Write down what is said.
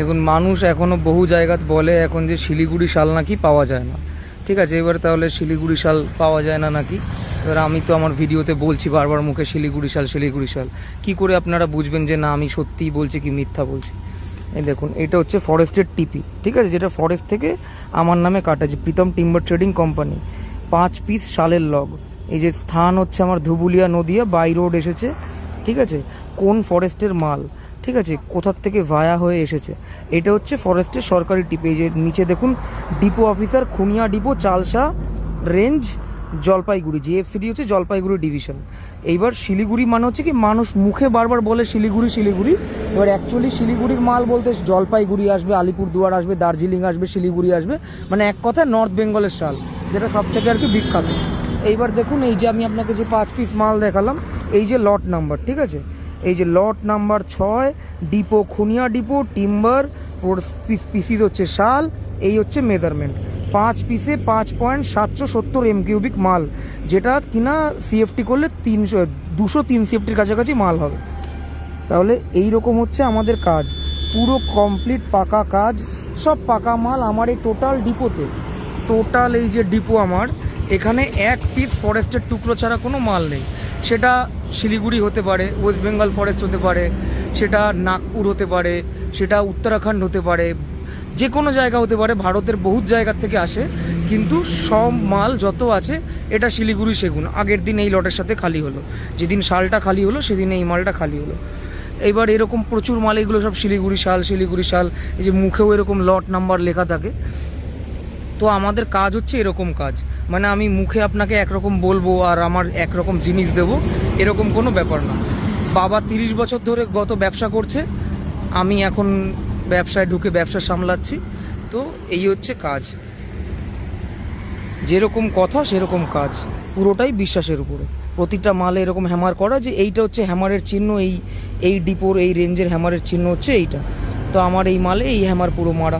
দেখুন, মানুষ এখনও বহু জায়গাতে বলে এখন যে শিলিগুড়ি শাল নাকি পাওয়া যায় না। ঠিক আছে, এবার তাহলে শিলিগুড়ি শাল পাওয়া যায় না নাকি, এবার আমি তো আমার ভিডিওতে বলছি বারবার মুখে শিলিগুড়ি শাল শিলিগুড়ি শাল, কী করে আপনারা বুঝবেন যে না আমি সত্যিই বলছি কি মিথ্যা বলছি? এই দেখুন, এটা হচ্ছে ফরেস্টের টিপি, ঠিক আছে, যেটা ফরেস্ট থেকে আমার নামে কাটাছে, Pritam timber trading company. 5 piece শালের লগ। এই যে স্থান হচ্ছে আমার ধুবুলিয়া নদিয়া, বাই রোড এসেছে, ঠিক আছে। কোন ফরেস্টের মাল, ঠিক আছে, কোথার থেকে ভায়া হয়ে এসেছে, এটা হচ্ছে ফরেস্টের সরকারি টিপি। এই যে নিচে দেখুন, depot officer Khunia depot, Chalsa range, Jalpaiguri. GFCD হচ্ছে জলপাইগুড়ি ডিভিশন। এইবার শিলিগুড়ি মানে হচ্ছে কি, মানুষ মুখে বারবার বলে শিলিগুড়ি শিলিগুড়ি, এবার অ্যাকচুয়ালি শিলিগুড়ির মাল বলতে জলপাইগুড়ি আসবে, আলিপুরদুয়ার আসবে, দার্জিলিং আসবে, শিলিগুড়ি আসবে, মানে এক কথায় নর্থ বেঙ্গলের শাল, যেটা সব থেকে আর কি বিখ্যাত। এইবার দেখুন, এই যে আমি আপনাকে যে 5 পিস মাল দেখালাম, এই যে লট নাম্বার, ঠিক আছে, এই যে lot number 6, depot Khunia depot, timber pieces হচ্ছে শাল, এই হচ্ছে মেজারমেন্ট। 5 পিসে 5.770 এমকিউবিক মাল, যেটা কিনা সিএফটি করলে 203 সিএফটির কাছাকাছি মাল হবে। তাহলে এই রকম হচ্ছে আমাদের কাজ, পুরো কমপ্লিট পাকা কাজ, সব পাকা মাল আমার এই টোটাল ডিপোতে। টোটাল এই যে ডিপো আমার, এখানে 1 পিস ফরেস্টের টুকরো ছাড়া কোনো মাল নেই। সেটা শিলিগুড়ি হতে পারে, ওয়েস্ট বেঙ্গল ফরেস্ট হতে পারে, সেটা নাগপুর হতে পারে, সেটা উত্তরাখণ্ড হতে পারে, যে কোনো জায়গা হতে পারে, ভারতের বহুত জায়গা থেকে আসে, কিন্তু সব মাল যত আছে এটা শিলিগুড়ি সেগুন। আগের দিন এই লটের সাথে খালি হলো, যেদিন শালটা খালি হলো সেদিন এই মালটা খালি হলো। এইবার এরকম প্রচুর মাল, এগুলো সব শিলিগুড়ি শাল শিলিগুড়ি শাল, এই যে মুখেও এরকম লট নাম্বার লেখা থাকে। তো আমাদের কাজ হচ্ছে এরকম কাজ, মানে আমি মুখে আপনাকে একরকম বলবো আর আমার একরকম জিনিস দেবো, এরকম কোনো ব্যাপার না। বাবা 30 বছর ধরে গত ব্যবসা করছে, আমি এখন ব্যবসায় ঢুকে ব্যবসা সামলাচ্ছি। তো এই হচ্ছে কাজ, যেরকম কথা সেরকম কাজ, পুরোটাই বিশ্বাসের উপরে। প্রতিটা মালে এরকম হ্যামার করা, যে এইটা হচ্ছে হ্যামারের চিহ্ন, এই ডিপোর এই রেঞ্জের হ্যামারের চিহ্ন হচ্ছে এইটা। তো আমার এই মালে এই হ্যামার পুরো মারা।